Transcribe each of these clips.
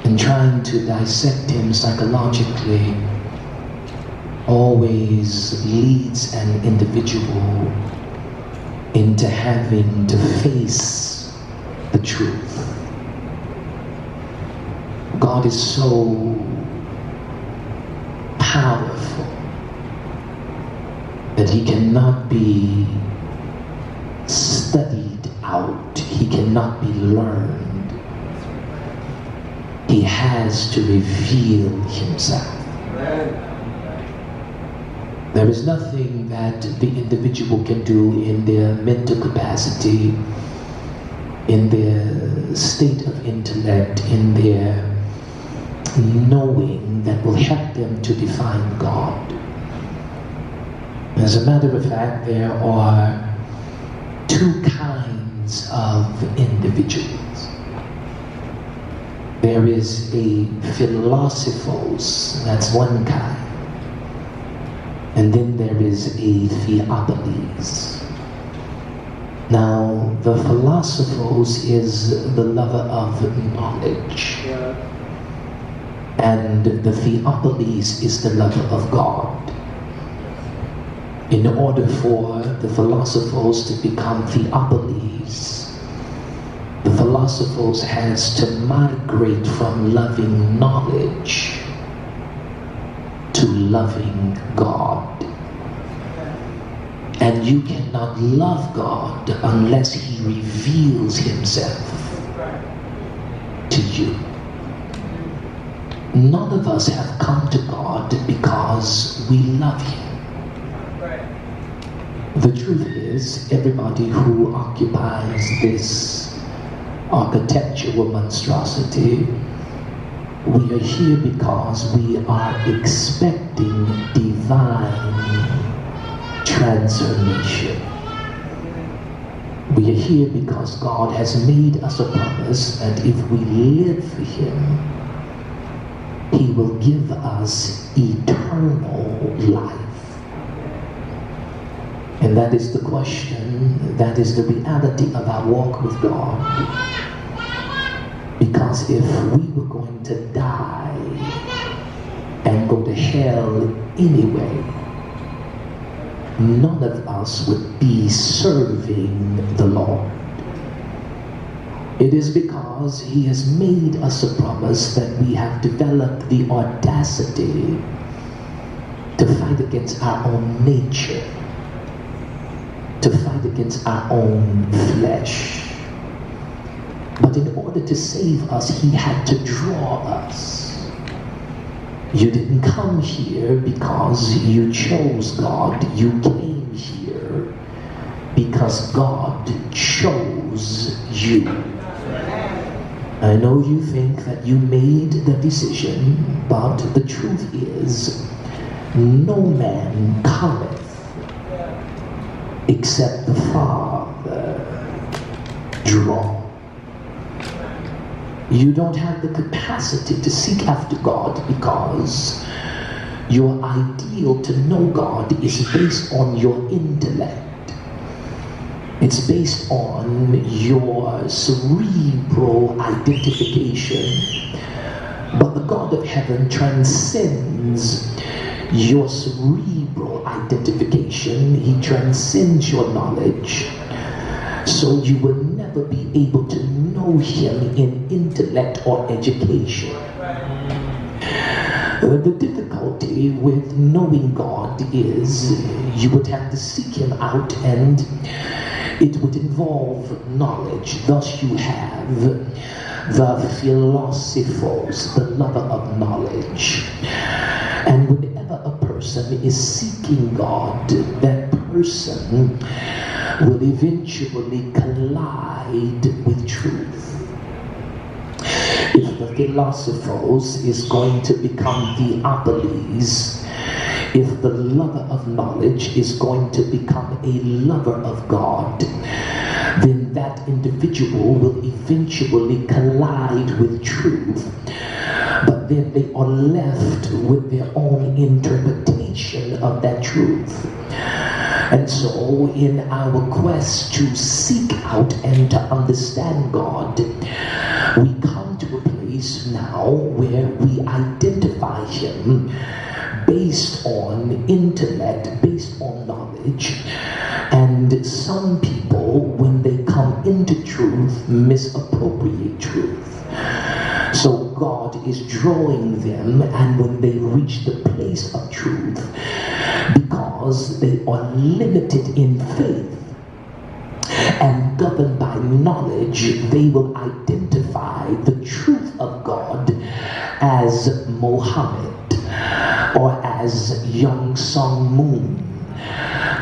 and trying to dissect him psychologically always leads an individual into having to face the truth. God is so powerful that he cannot be studied out, he cannot be learned. He has to reveal himself. There is nothing that the individual can do in their mental capacity, in their state of intellect, in their knowing that will help them to define God. As a matter of fact, there are two kinds of individuals. There is a philosophos, that's one kind. And then there is a theopolis. Now, the philosophos is the lover of knowledge. And the theopolis is the lover of God. In order for the philosophos to become theopolis, the philosophos has to migrate from loving knowledge to loving God. And you cannot love God unless he reveals himself to you. None of us have come to God because we love him. The truth is, everybody who occupies this architectural monstrosity, we are here because we are expecting divine transformation. We are here because God has made us a promise that if we live for him, he will give us eternal life. And that is the question, that is the reality of our walk with God. Because if we were going to die and go to hell anyway, none of us would be serving the Lord. It is because he has made us a promise that we have developed the audacity to fight against our own nature, to fight against our own flesh. But in order to save us, he had to draw us. You didn't come here because you chose God. You came here because God chose you. I know you think that you made the decision, but the truth is, no man cometh except the Father draw. You don't have the capacity to seek after God because your ideal to know God is based on your intellect. It's based on your cerebral identification. But the God of heaven transcends your cerebral identification. He transcends your knowledge. So you will never be able to know him in intellect or education. The difficulty with knowing God is you would have to seek him out, and it would involve knowledge. Thus you have the philosophos, the lover of knowledge. And whenever a person is seeking God, that person will eventually collide with truth. If the philosophos is going to become theopolis, if the lover of knowledge is going to become a lover of God, then that individual will eventually collide with truth. But then they are left with their own interpretation of that truth. And so in our quest to seek out and to understand God, we come to a place place now where we identify him based on intellect, based on knowledge. And some people, when they come into truth, misappropriate truth. So God is drawing them, and when they reach the place of truth, because they are limited in faith and governed by knowledge, they will identify the truth of God as Mohammed or as Young Sung Moon.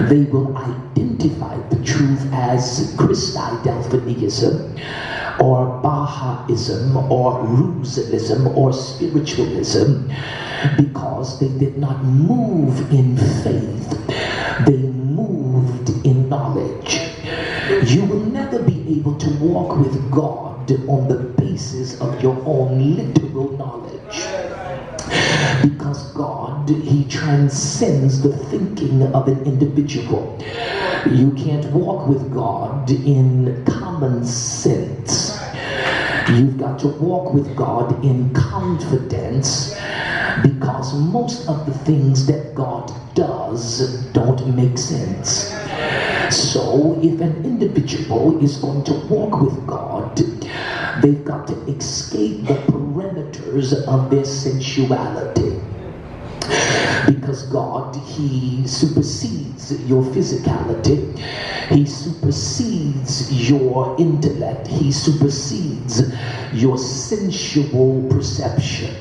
They will identify the truth as Christi-Delphinism or Baha'ism or Rusalism or spiritualism, because they did not move in faith, they moved in knowledge. You will never be able to walk with God on the basis of your own literal knowledge, because God, he transcends the thinking of an individual. You can't walk with God in common sense. You've got to walk with God in confidence, because most of the things that God does don't make sense. So if an individual is going to walk with God, they've got to escape the perimeters of their sensuality. Because God, he supersedes your physicality, he supersedes your intellect, he supersedes your sensual perception.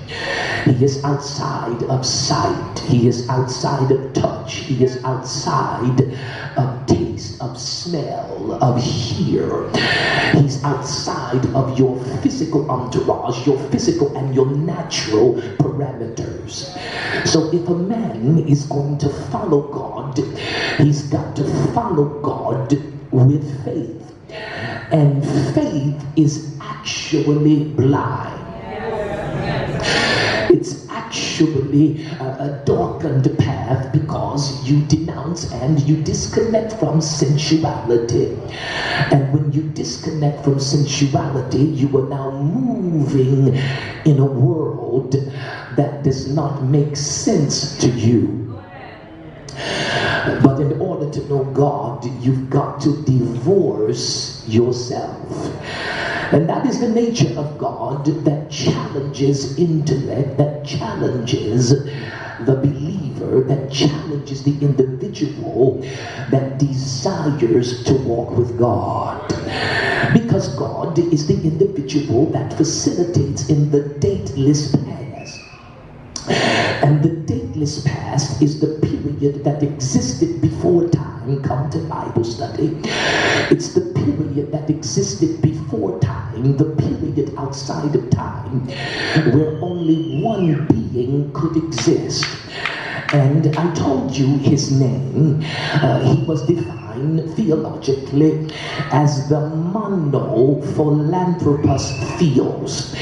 He is outside of sight, he is outside of touch, he is outside of taste, of smell, of hear. He's outside of your physical entourage, your physical and your natural parameters. So if a man is going to follow God, he's got to follow God with faith. And faith is actually blind. It's actually a darkened path, because you denounce and you disconnect from sensuality. And when you disconnect from sensuality, you are now moving in a world that does not make sense to you. But in order to know God, you've got to divorce yourself. And that is the nature of God, that challenges intellect, that challenges the believer, that challenges the individual that desires to walk with God. Because God is the individual that facilitates in the dateless past. And the dateless past is the period that existed before time. Come to Bible study. It's the period that existed before time, the period outside of time, where only one being could exist. And I told you his name. He was defined theologically as the monophilanthropos theos.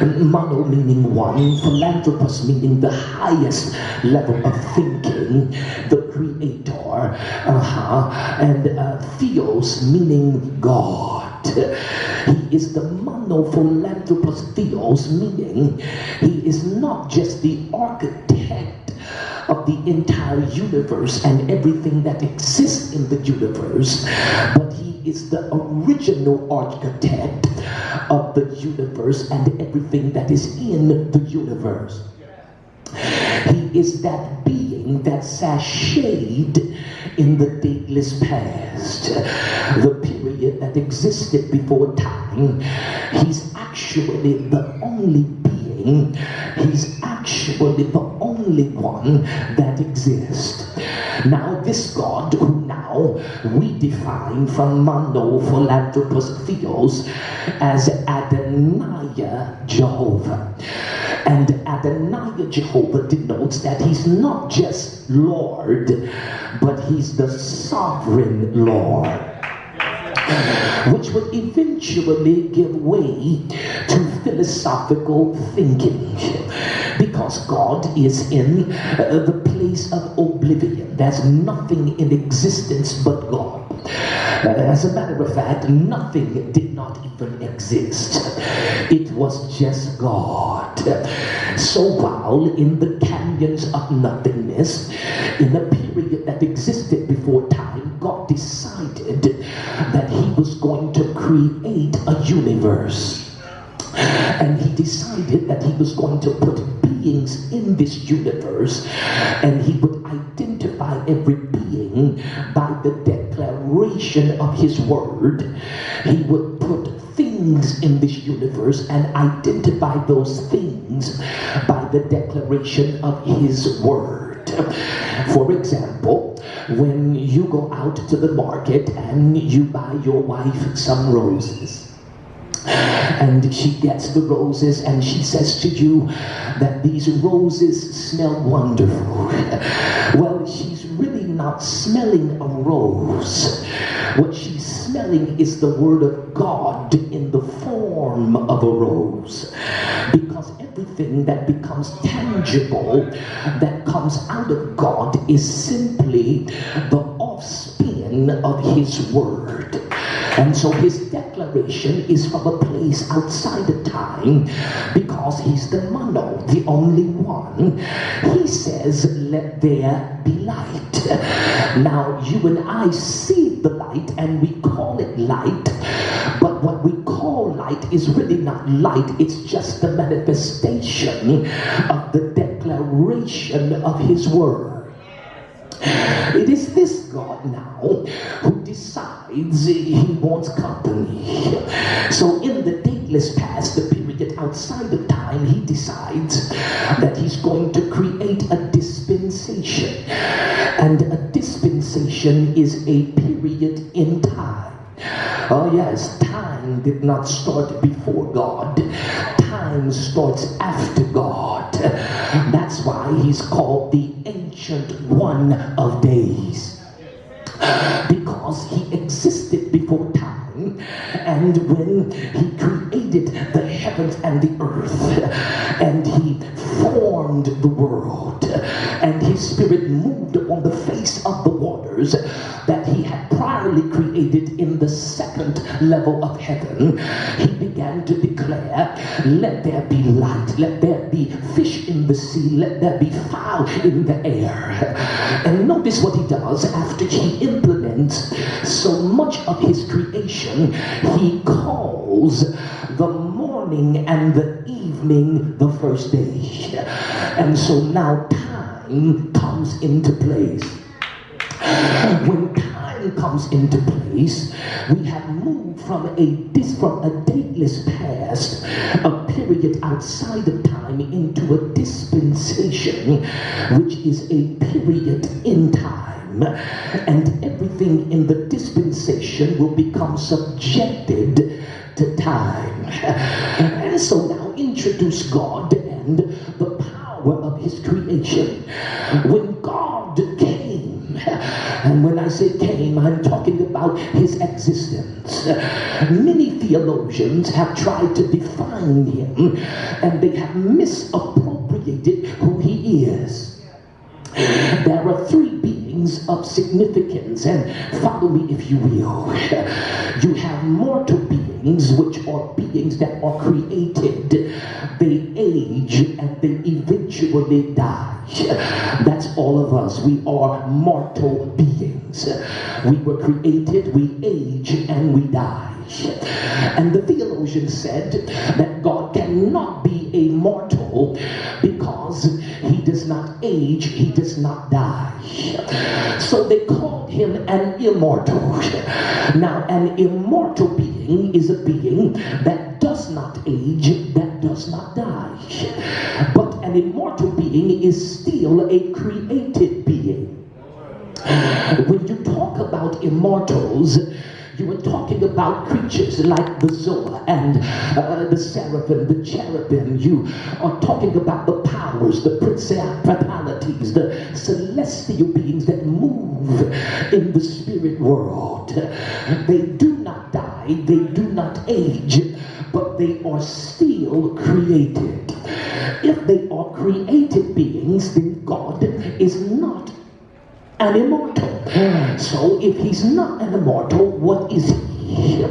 Mono meaning one, philanthropos meaning the highest level of thinking, the creator, and theos meaning God. He is the monophilanthropos theos, meaning he is not just the architect of the entire universe and everything that exists in the universe, but he is the original architect of the universe and everything that is in the universe. He is that being that sashayed in the dateless past, the period that existed before time. He's actually the only being. He's actually the only one that exists. Now this God, who now we define from monophilanthropos theos as Adonai Jehovah. And Adonai Jehovah denotes that he's not just Lord, but he's the sovereign Lord, which would eventually give way to philosophical thinking, because God is in the place of oblivion. There's nothing in existence but God. As a matter of fact, nothing did not even exist. It was just God. So while in the canyons of nothingness, in a period that existed before time, God decided that he was going to create a universe. And he decided that he was going to put beings in this universe, and he would identify every being by the declaration of his word. He would put things in this universe and identify those things by the declaration of his word. For example, when you go out to the market and you buy your wife some roses, and she gets the roses and she says to you that these roses smell wonderful. Well, she's really not smelling a rose. What she's smelling is the word of God in the form of a rose. Because everything that becomes tangible that comes out of God is simply the offspring of his word. And so his declaration is from a place outside of time, because he's the mono, the only one. He says, let there be light. Now you and I see the light and we call it light, but what we call light is really not light. It's just the manifestation of the declaration of his word. It is this God now who decides he wants company. So in the dateless past, the period outside of time, he decides that he's going to create a dispensation. And a dispensation is a period in time. Oh yes, time did not start before God. Time starts after God. That's why he's called the Ancient One of Days. Because he existed before time, and when he created the heavens and the earth, and he formed the world, and his spirit moved upon the face of the waters that he had priorly created in the second level of heaven, he began to declare, let there be light, let there be fish in the sea, let there be fowl in the air. And notice what he does after he implements so much of his creation. He calls the morning and the evening the first day. And so now time comes into place. When time comes into place, we have moved from a dateless past, a period outside of time, into a dispensation, which is a period in time. And everything in the dispensation will become subjected to time. And so now introduce God and the power of his creation. When God came, and when I say came, I'm talking about his existence. Many theologians have tried to define him, and they have misappropriated who he is. There are three beings of significance, and follow me if you will. You have mortal beings, which are beings that are created. They age and they eventually die. That's all of us. We are mortal beings. We were created, we age, and we die. And the theologian said that God cannot be a mortal because he does not age, he does not die. So they called him an immortal. Now, an immortal being is a being that does not age, that does not die. But an immortal being is still a created being. When you talk about immortals, you were talking about creatures like the Zoa and the seraphim, the cherubim. You are talking about the powers, the principalities, the celestial beings that move in the spirit world. They do not die, they do not age, but they are still created. If they are created beings, then God is not an immortal. So if he's not an immortal, what is he?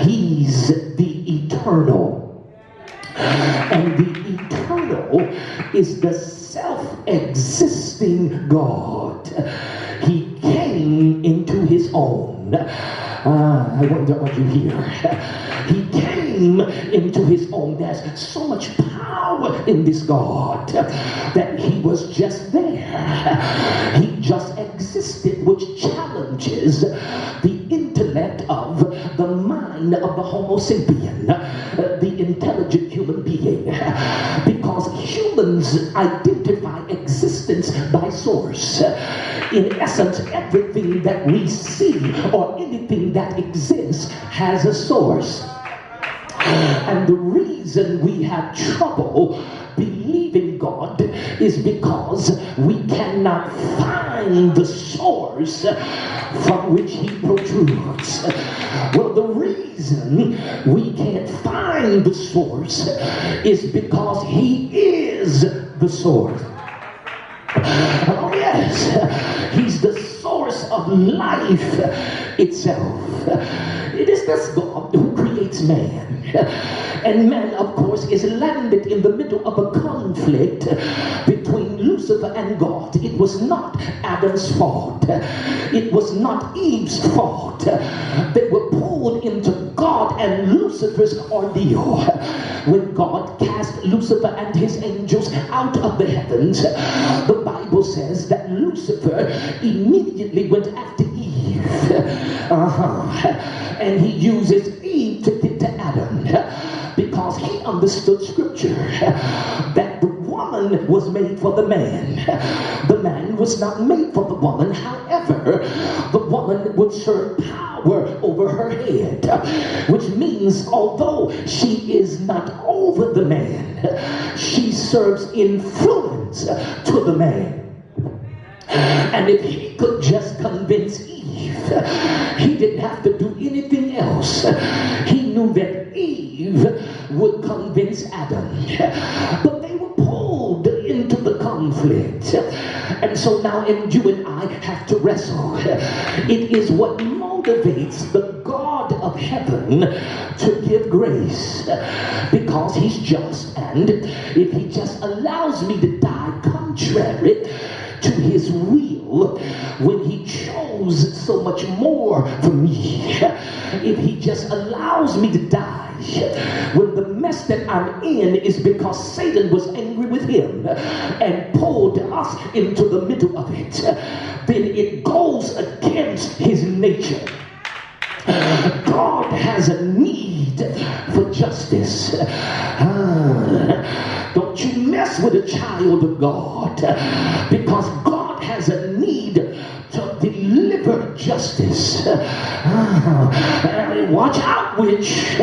He's the eternal. And the eternal is the self-existing God. He came into his own. I wonder what you hear. He came into his own. There's so much power in this God that he was just there. He just existed, which challenges the intellect of the mind of the Homo sapien, the intelligent human being, because humans identify existence by source. In essence, everything that we see or anything that exists has a source. And the reason we have trouble believing God is because we cannot find the source from which he protrudes. Well, the reason we can't find the source is because he is the source. Oh yes, he's the source of life itself. It is this God who creates man. And man, of course, is landed in the middle of a conflict between Lucifer and God. It was not Adam's fault. It was not Eve's fault. They were pulled into God and Lucifer's ordeal. When God cast Lucifer and his angels out of the heavens, the Bible says that Lucifer immediately went after Eve. And he uses Eve to get to Adam because he understood scripture that the woman was made for the man. The man was not made for the woman. However, the woman would serve power over her head, which means although she is not over the man, she serves influence to the man. And if he could just convince Eve, he didn't have to do anything else. He knew that Eve would convince Adam. But they were pulled into the conflict. And so now you and I have to wrestle. It is what motivates the God of heaven to give grace, because he's just. And if he just allows me to die contrary to his will, when he chose so much more for me, if he just allows me to die when the mess that I'm in is because Satan was angry with him and pulled us into the middle of it, then it goes against his nature. God has a need for justice. Don't you mess with a child of God, because God has a need to deliver justice. Watch out, witch,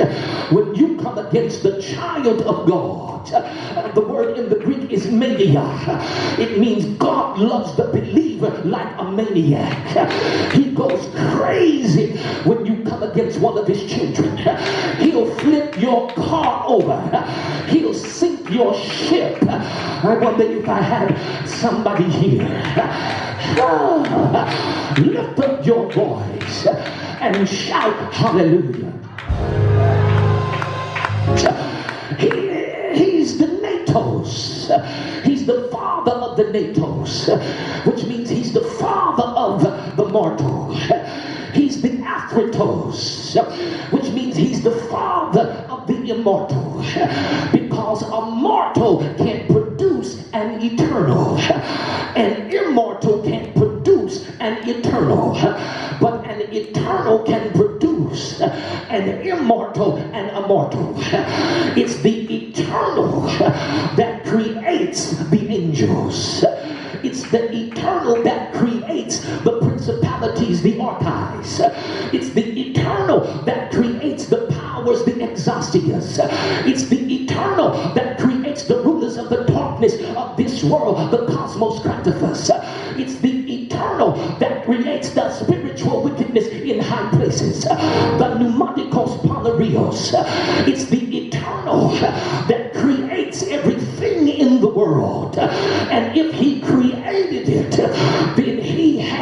when you come against the child of God. The word in the Greek is mania. It means God loves the believer like a maniac. He goes crazy when you come against one of his children. He'll flip your car over. He'll sink your ship. I wonder if I had somebody here. Lift up your voice and shout hallelujah. He's the Natos. He's the father of the Natos, which means he's the father of the mortal. He's the Aphritos, which means he's the father of the immortal, because a mortal can't produce an eternal. An immortal can't produce an eternal, but an eternal can produce an immortal and immortal. It's the eternal that creates the angels. It's the eternal that creates the principalities, the archives. It's the eternal that creates the powers, the exoustias. It's the eternal that creates the rulers of the darkness of this world, the cosmos gratifus. It's the eternal that creates the spiritual wickedness in high places, the pneumaticos polarios. It's the eternal that creates everything in the world. And if he created it, then he has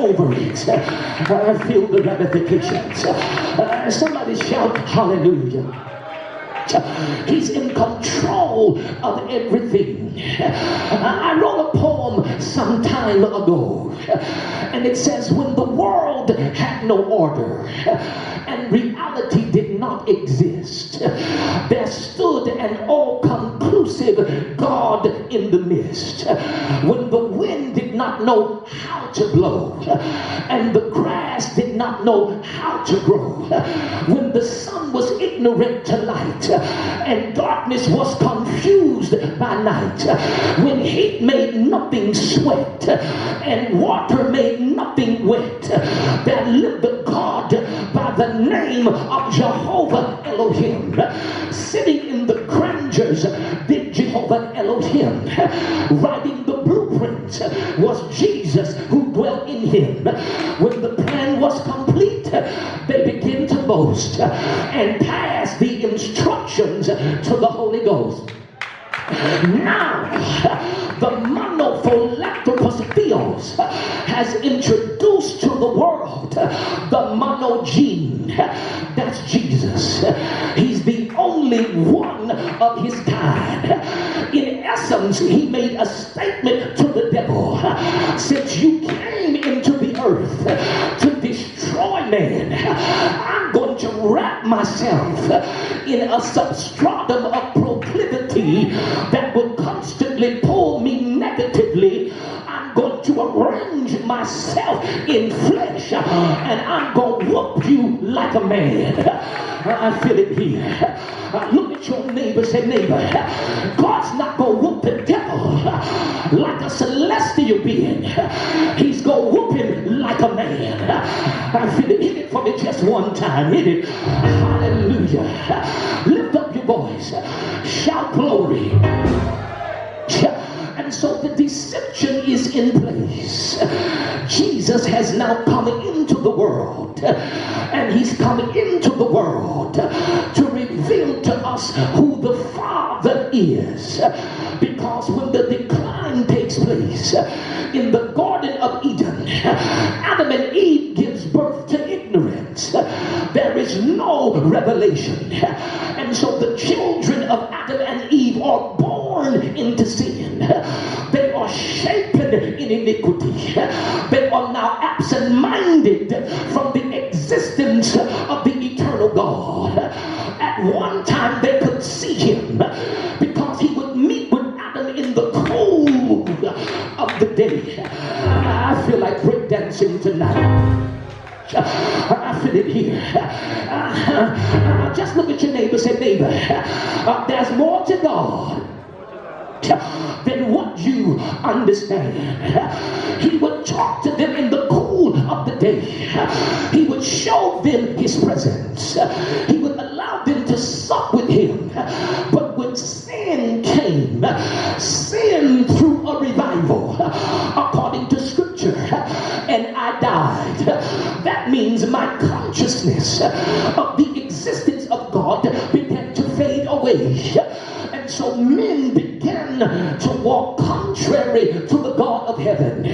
overeats. I feel the ramifications. Somebody shout hallelujah. He's in control of everything. I wrote a poem some time ago, and it says, when the world had no order and reality did not exist, there stood an all-conclusive God in the midst. When the wind did not know how to blow and the grass did not know how to grow, when the sun was ignorant to light and darkness was confused by night, when heat made nothing sweat and water made nothing wet, there lived a God by the name of Jehovah Elohim. Sitting in the grandeurs did Jehovah Elohim. Writing the blueprint was Jesus who dwelt in him. When the plan was complete, they began to boast and pass the instructions to the Holy Ghost. Now, the monophilanthropous theos has introduced to the world the monogene. That's Jesus. He's the only one of his kind. In essence, he made a statement to the devil. Since you came into the earth to destroy man, I'm going to wrap myself in a substratum of proclivity that will constantly pull me negatively. I'm going to arrange myself in flesh, and I'm going to whoop you like a man. I feel it here. Look at your neighbor, say, neighbor, God's not going to whoop the devil like a celestial being. He's going to whoop him like a man. I feel it. Hit it for me just one time. Hit it. Hallelujah. Lift up your voice. Shout glory. And so the deception is in place. Jesus has now come into the world, and he's come into the world to reveal to us who the Father is. Because when the decline takes place in the Garden of Eden, Adam and Eve gives birth to ignorance. There is no revelation. And so the children of Adam and Eve are born into sin. They are shapen in iniquity. They are now absent-minded from the existence of the eternal God. At one time they could see him because he would meet with Adam in the cool of the day. I feel like breakdancing tonight. I feel it here. Just look at your neighbor, say, neighbor, there's more to God than what you understand. He would talk to them in the cool of the day. He would show them his presence. He would allow them to sup with him. But when sin came, sin threw a revival according to scripture, and I died. That means my consciousness of the existence of God began to fade away. And so men began to walk contrary to the God of heaven.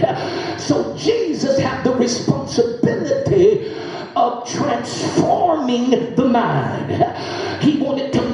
So Jesus had the responsibility of transforming the mind. He wanted to